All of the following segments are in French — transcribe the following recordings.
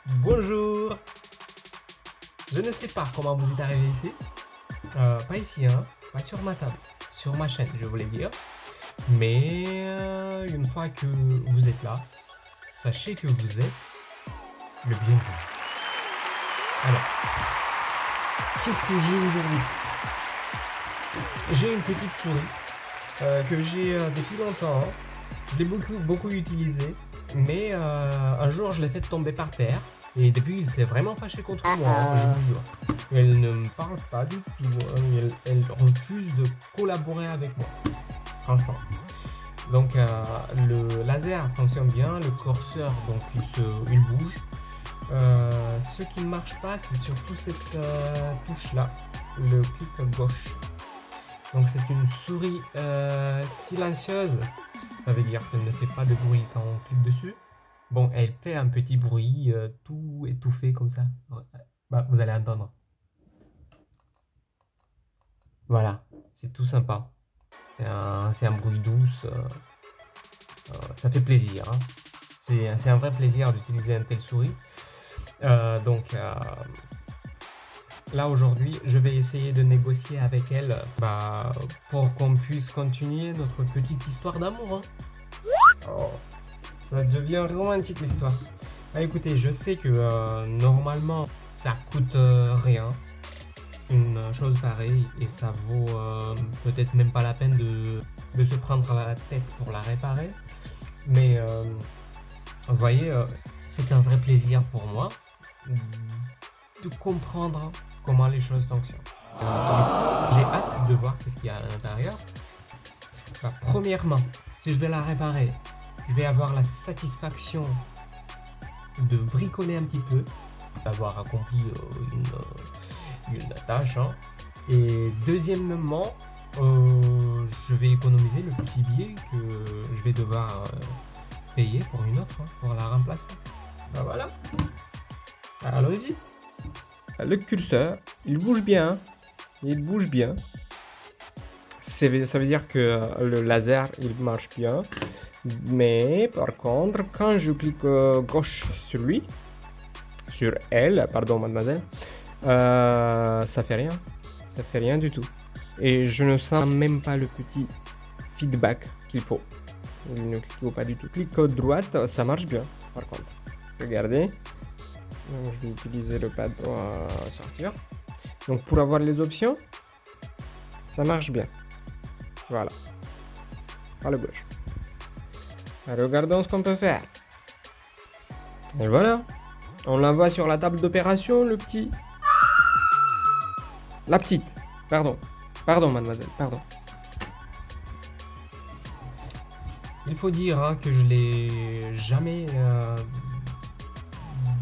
Bonjour. Je ne sais pas comment vous êtes arrivé ici. Pas ici, hein. Pas sur ma table. Sur ma chaîne, je voulais dire. Mais une fois que vous êtes là, sachez que vous êtes le bienvenu. Alors, qu'est-ce que j'ai aujourd'hui? J'ai une petite souris que j'ai depuis longtemps. Je l'ai beaucoup utilisée. Mais un jour, je l'ai fait tomber par terre. Et depuis, il s'est vraiment fâché contre moi, je vous jure. Elle ne me parle pas du tout, hein. Elle refuse de collaborer avec moi, franchement. Donc le laser fonctionne bien, le curseur donc il bouge. Ce qui ne marche pas, c'est surtout cette touche là, le clic gauche. Donc c'est une souris silencieuse, ça veut dire qu'elle ne fait pas de bruit quand on clique dessus. Bon, elle fait un petit bruit tout étouffé comme ça. Bah, vous allez entendre. Voilà, c'est tout sympa. C'est un bruit douce. Ça fait plaisir, hein. C'est un vrai plaisir d'utiliser un tel souris. Donc là aujourd'hui, je vais essayer de négocier avec elle pour qu'on puisse continuer notre petite histoire d'amour, hein. Oh, ça devient romantique l'histoire. Ah, écoutez, je sais que normalement ça coûte rien, une chose pareille, et ça vaut peut-être même pas la peine de se prendre la tête pour la réparer. Mais vous voyez, c'est un vrai plaisir pour moi de comprendre comment les choses fonctionnent. J'ai hâte de voir ce qu'il y a à l'intérieur. Premièrement, si je vais la réparer, je vais avoir la satisfaction de bricoler un petit peu, d'avoir accompli une tâche, hein. Et deuxièmement, je vais économiser le petit billet que je vais devoir payer pour une autre, hein, pour la remplacer. Ben voilà. Allons-y. Le curseur, il bouge bien. Il bouge bien. Ça veut dire que le laser, il marche bien. Mais par contre, quand je clique gauche sur lui, sur elle, pardon mademoiselle, ça fait rien. Ça fait rien du tout. Et je ne sens même pas le petit feedback qu'il faut. Il ne clique pas du tout. Clic droite, ça marche bien par contre. Regardez. Donc, je vais utiliser le pad pour sortir. Donc pour avoir les options, ça marche bien. Voilà. À la gauche. Regardons ce qu'on peut faire. Et voilà. On l'envoie sur la table d'opération, le petit. La petite. Pardon. Pardon, mademoiselle. Pardon. Il faut dire hein, que je l'ai jamais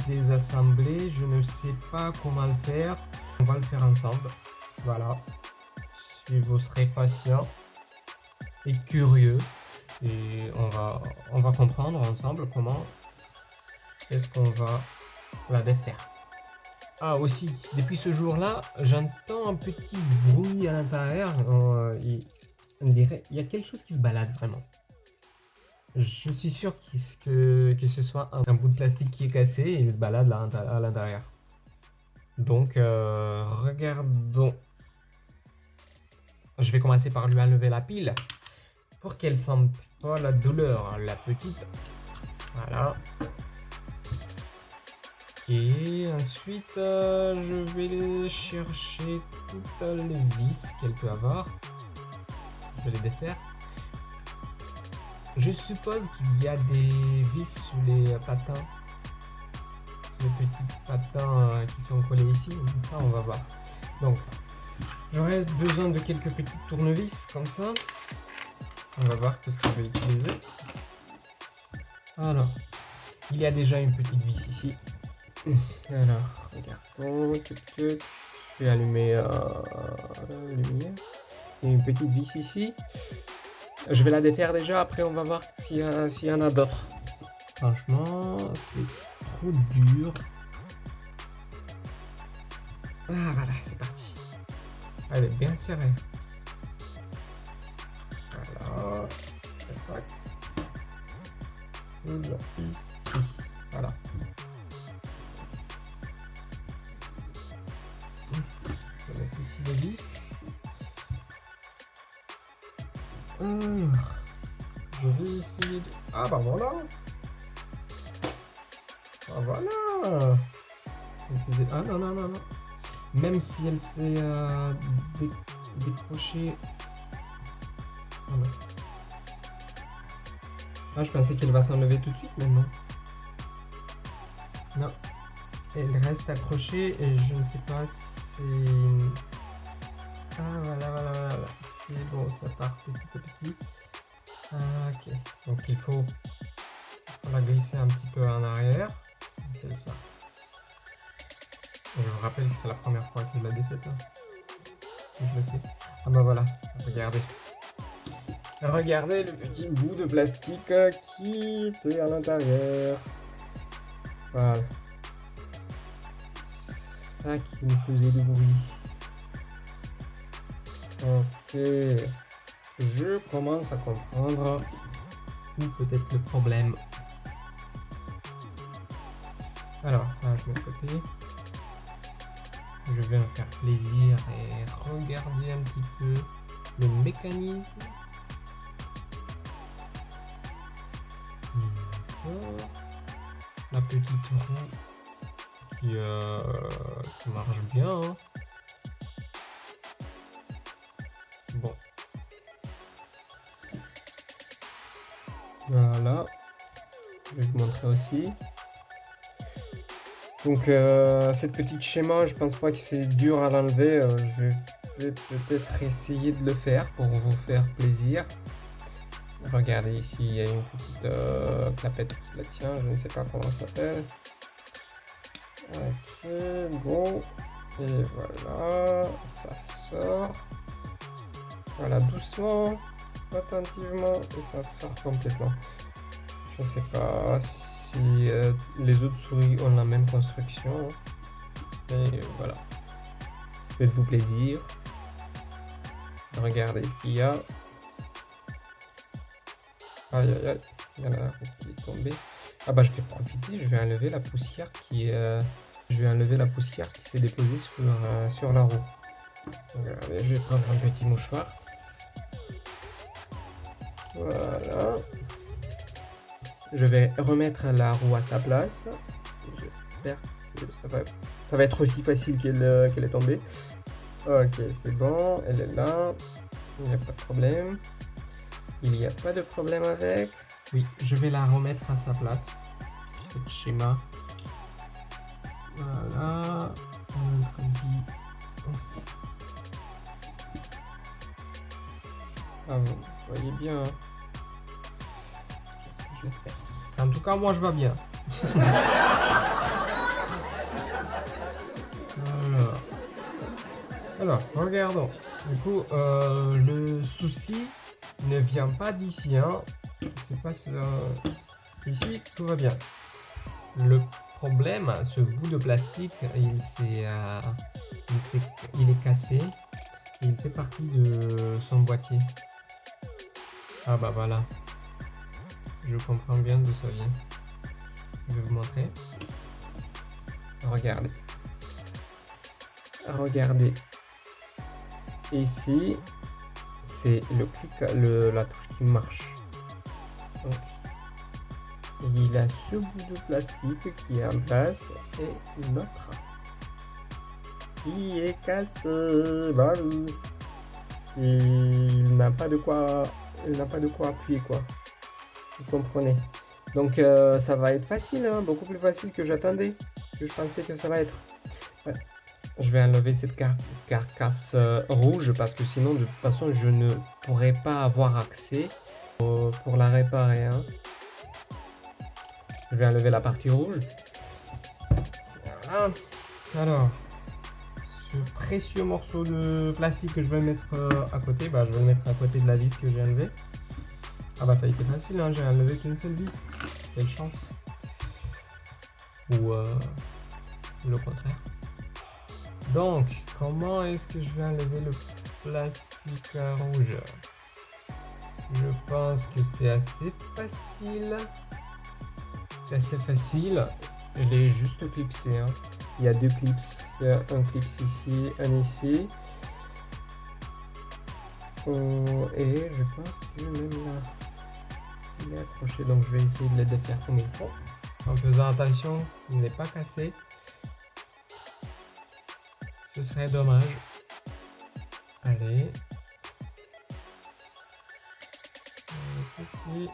désassemblé. Je ne sais pas comment le faire. On va le faire ensemble. Voilà. Si vous serez patient et curieux, et on va comprendre ensemble comment est-ce qu'on va la défaire. Ah aussi, depuis ce jour-là, j'entends un petit bruit à l'intérieur. On dirait il y a quelque chose qui se balade vraiment. Je suis sûr que ce soit un bout de plastique qui est cassé et il se balade là à l'intérieur. Donc regardons. Je vais commencer par lui enlever la pile pour qu'elle sente pas la douleur, la petite. Voilà. Et ensuite, je vais chercher toutes les vis qu'elle peut avoir. Je vais les défaire. Je suppose qu'il y a des vis sous les patins. Sous les petits patins qui sont collés ici. Ça, on va voir. Donc, j'aurais besoin de quelques petites tournevis comme ça. On va voir ce qu'on va utiliser. Alors, il y a déjà une petite vis ici. Alors, regardons. Je vais allumer la lumière. Il y a une petite vis ici. Je vais la défaire déjà, après on va voir s'il y en a d'autres. Franchement, c'est trop dur. Ah voilà, c'est parti. Elle est bien serrée. Voilà. Voilà. Je vais essayer de... Ah bah voilà. Ah voilà. Ah non, non, non, non. Même si elle s'est décrochée... Ah, non. Ah, je pensais qu'elle va s'enlever tout de suite maintenant. Non. Elle reste accrochée et je ne sais pas si c'est... Ah voilà, voilà, voilà. C'est bon, ça part petit à petit. Ah, ok. Donc il faut la glisser un petit peu en arrière. On fait ça. Et je vous rappelle que c'est la première fois que je la défaite. Hein. Que je le fais. Ah bah voilà, regardez. Regardez le petit bout de plastique qui était à l'intérieur. Voilà. C'est ça qui me faisait du bruit. Ok. Je commence à comprendre où peut-être le problème. Alors, ça, je mets de côté. Je vais me faire plaisir et regarder un petit peu le mécanisme. La petite roue qui marche bien. Hein. Bon. Voilà. Je vais vous montrer aussi. Donc cette petite schéma, je pense pas que c'est dur à l'enlever. Je vais peut-être essayer de le faire pour vous faire plaisir. Regardez ici, il y a une petite clapette qui la tient, je ne sais pas comment ça s'appelle. Ok, bon. Et voilà, ça sort. Voilà, doucement, attentivement, et ça sort complètement. Je ne sais pas si les autres souris ont la même construction. Mais voilà. Faites-vous plaisir. Regardez ce qu'il y a. Aïe aïe aïe, il y en a un qui est tombé. Ah bah je vais profiter, je vais enlever la poussière qui s'est déposée sur la roue. Regardez, je vais prendre un petit mouchoir. Voilà. Je vais remettre la roue à sa place. J'espère que ça va être aussi facile qu'elle est tombée. Ok, c'est bon, elle est là. Il n'y a pas de problème. Il n'y a pas de problème avec. Oui, je vais la remettre à sa place. Ce schéma. Voilà. Ah, vous voyez bien. J'espère. En tout cas, moi, je vois bien. Alors, regardons. Du coup, le souci ne vient pas d'ici, hein. C'est pas ici, tout va bien. Le problème, ce bout de plastique, il est cassé. Et il fait partie de son boîtier. Ah bah voilà. Je comprends bien d'où ça vient. Je vais vous montrer. Regardez. Regardez. Ici, c'est le clic, la touche qui marche. Donc, il a ce bout de plastique qui est en place et l'autre qui est cassé. Bah oui. Et il n'a pas de quoi appuyer quoi. Vous comprenez. Donc ça va être facile, hein, beaucoup plus facile que j'attendais, que je pensais que ça va être. Ouais. Je vais enlever cette carcasse rouge parce que sinon de toute façon je ne pourrais pas avoir accès pour la réparer. Hein. Je vais enlever la partie rouge. Voilà. Alors, ce précieux morceau de plastique que je vais mettre à côté, bah, je vais le mettre à côté de la vis que j'ai enlevée. Ah bah ça a été facile, hein, j'ai enlevé qu'une seule vis. Quelle chance. Ou le contraire. Donc, comment est-ce que je vais enlever le plastique rouge? Je pense que c'est assez facile. C'est assez facile. Elle est juste clipsée. Hein. Il y a deux clips. Il y a un clip ici, un ici. Oh, et je pense que même là, il est accroché, donc je vais essayer de le défaire comme il faut. En faisant attention, il n'est pas cassé. Ce serait dommage. Allez. Ici.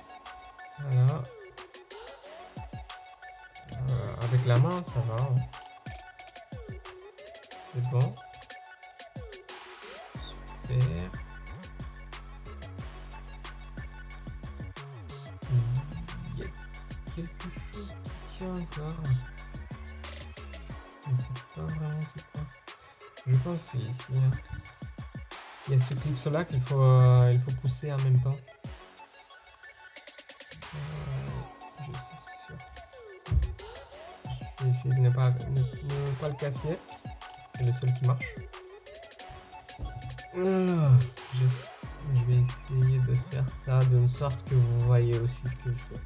Voilà. Avec la main, ça va. Hein. C'est bon. Super. Il y a quelque chose qui tient encore. Je ne sais pas vraiment c'est quoi. Je pense que c'est ici. Hein. Il y a ce clip là qu'il faut, il faut pousser en même temps. Je suis sûr. Je vais essayer de ne pas le casser. C'est le seul qui marche. Je vais essayer de faire ça d'une sorte que vous voyez aussi ce que je fais.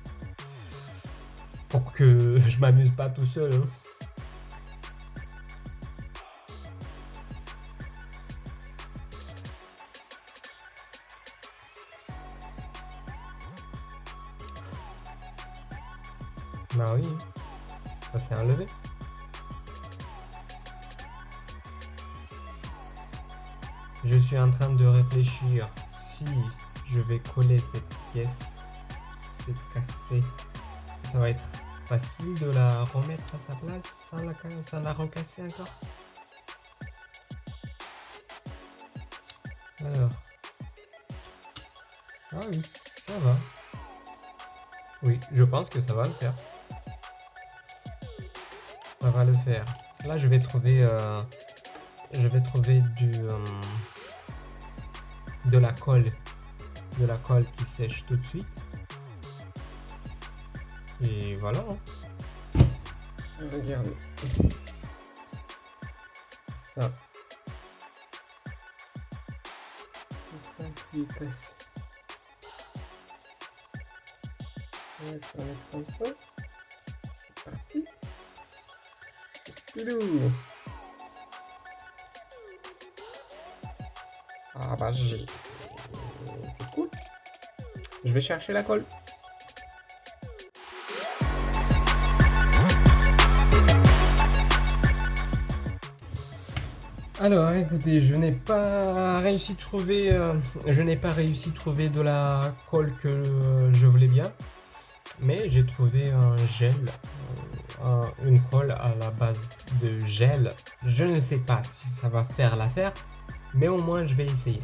Pour que je m'amuse pas tout seul. Hein. Bah oui, ça s'est enlevé. Je suis en train de réfléchir si je vais coller cette pièce qui s'est cassée. Ça va être facile de la remettre à sa place sans la recasser encore. Alors. Ah oui, ça va. Oui, je pense que ça va le faire. Ça va le faire. Là, je vais trouver de la colle qui sèche tout de suite. Et voilà. Hein. Regardez. Ça. Ça qui est cassé. On va le mettre comme ça. C'est parti. Pilou. Ah bah j'ai... C'est cool. Je vais chercher la colle. Alors écoutez, je n'ai pas réussi à trouver de la colle que je voulais bien, mais j'ai trouvé un gel, une colle à la base de gel. Je ne sais pas si ça va faire l'affaire, mais au moins je vais essayer.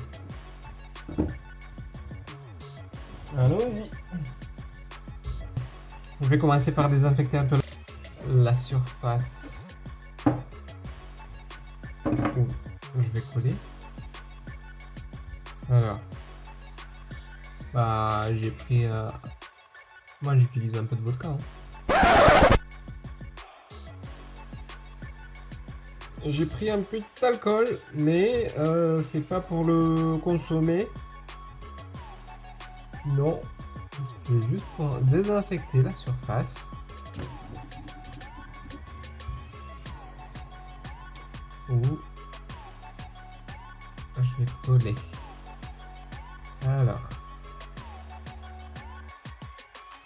Allons-y. Je vais commencer par désinfecter un peu la surface où je vais coller. Alors, bah j'ai pris, moi j'utilise un peu de vodka. Hein. J'ai pris un peu d'alcool, mais c'est pas pour le consommer. Non, c'est juste pour désinfecter la surface. Où je vais coller. Alors,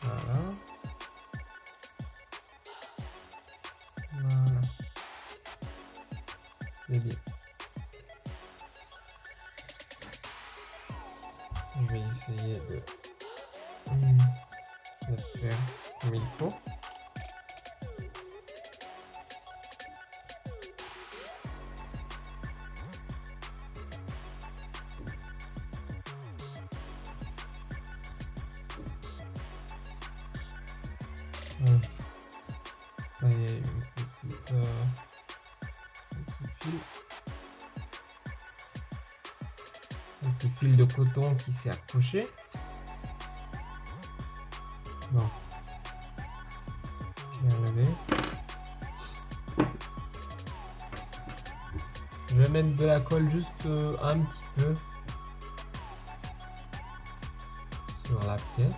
voilà. Voilà. C'est bien. Je vais essayer de faire comme il faut. Ça y est, un petit fil de coton qui s'est accroché. Bon, je vais enlever. Je vais mettre de la colle juste un petit peu sur la pièce.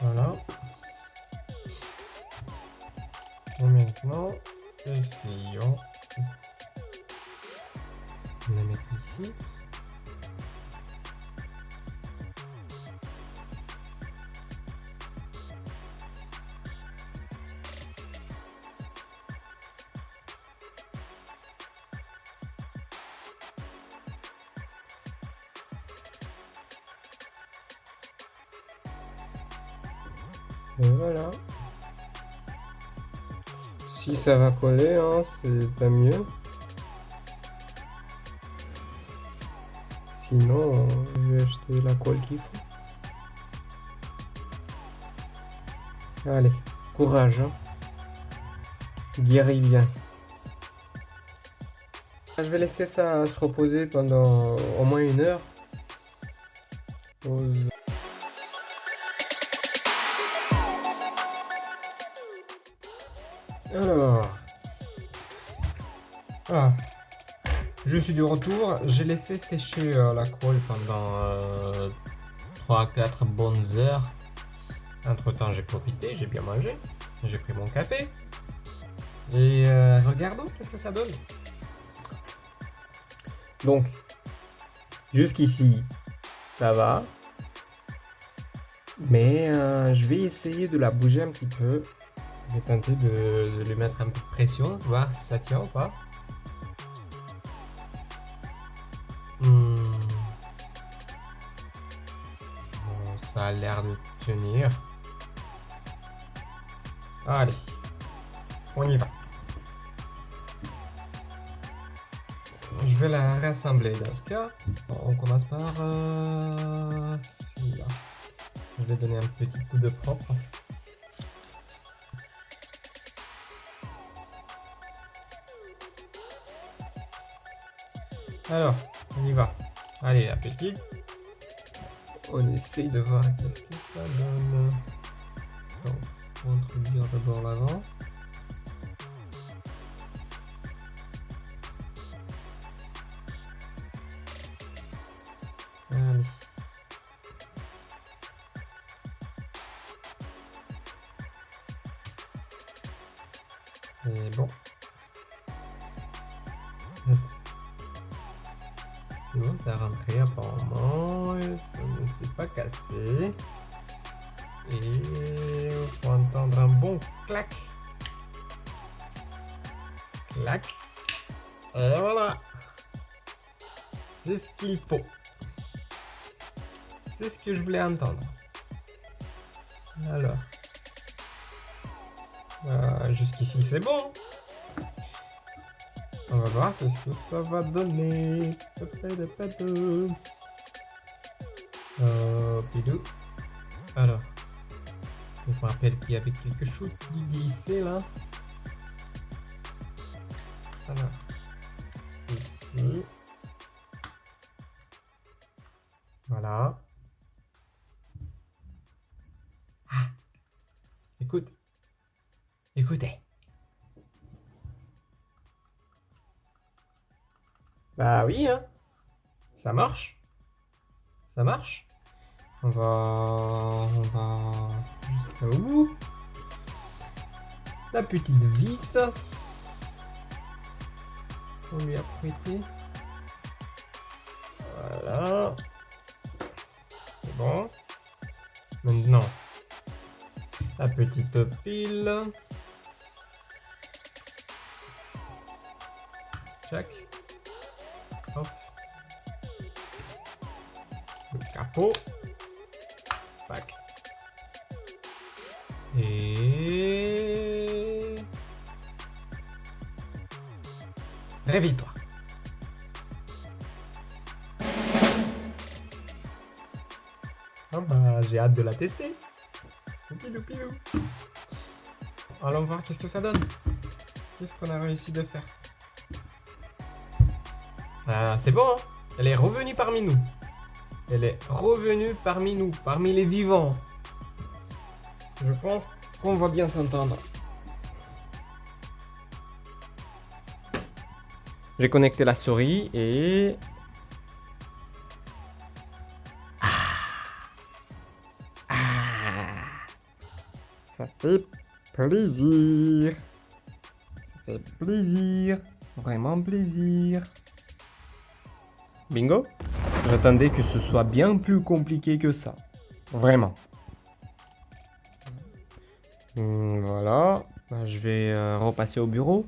Voilà. Et maintenant, essayons de la mettre ici. Et voilà. Si ça va coller, hein, c'est pas mieux. Sinon, je vais acheter la colle qu'il faut. Allez, courage. Hein. Guéris bien. Je vais laisser ça se reposer pendant au moins 1 heure. Pause. Alors, je suis de retour. J'ai laissé sécher la colle pendant 3-4 bonnes heures. Entre temps, j'ai profité, j'ai bien mangé, j'ai pris mon café. Et regardons qu'est-ce que ça donne. Donc, jusqu'ici, ça va. Mais je vais essayer de la bouger un petit peu. Je vais tenter de lui mettre un peu de pression, voir si ça tient ou pas. Bon, ça a l'air de tenir. Allez, on y va. Je vais la rassembler dans ce cas. Bon, on commence par celui-là. Je vais donner un petit coup de propre. Alors, on y va. Allez, la petite. On essaye de voir qu'est-ce que ça donne. Donc, on va introduire d'abord l'avant. Allez. Et bon. C'est bon, ça a rentré apparemment. Ça ne s'est pas cassé. Et on peut entendre un bon clac. Clac. Et voilà. C'est ce qu'il faut. C'est ce que je voulais entendre. Alors. Jusqu'ici c'est bon. On va voir qu'est-ce que ça va donner. Bidou. Alors. Je me rappelle qu'il y avait quelque chose qui glissait là. Alors. Ici. Voilà. Ah. Écoute. Écoutez. Bah oui, hein. Ça marche. Ça marche. On va jusqu'à où? La petite vis. On lui a prêté. Voilà. C'est bon. Maintenant, la petite pile. Check. Hop. Le capot. Tac. Et... réveille-toi. Ah bah, j'ai hâte de la tester. Pilou, pilou. Allons voir qu'est-ce que ça donne. Qu'est-ce qu'on a réussi de faire. Ah, c'est bon, hein. Elle est revenue parmi nous. Elle est revenue parmi nous, parmi les vivants. Je pense qu'on va bien s'entendre. J'ai connecté la souris et... Ça fait plaisir. Ça fait plaisir. Vraiment plaisir. Bingo? J'attendais que ce soit bien plus compliqué que ça. Vraiment. Voilà. Bah, je vais repasser au bureau.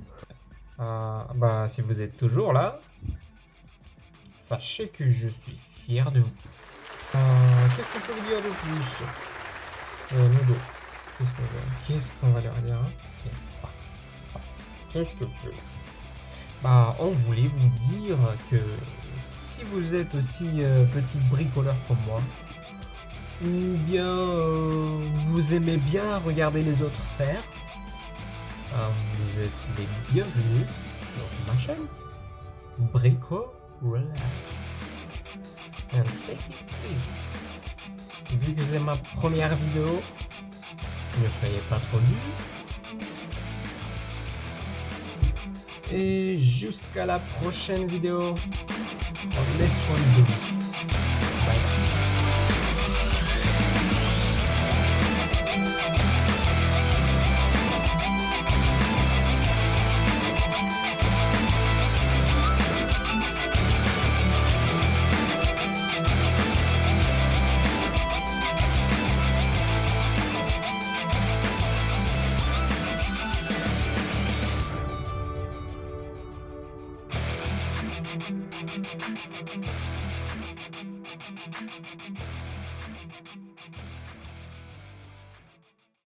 Si vous êtes toujours là, sachez que je suis fier de vous. Qu'est-ce qu'on peut vous dire de plus? Ludo, qu'est-ce qu'on va leur dire, hein? Qu'est-ce que tu veux? On voulait vous dire que si vous êtes aussi petit bricoleur comme moi, ou bien vous aimez bien regarder les autres faire, vous êtes les bienvenus sur ma chaîne Brico Relax. And take it easy. Vu que c'est ma première vidéo, ne soyez pas trop nuls. Et jusqu'à la prochaine vidéo. Prenez soin de vous. Bye bye.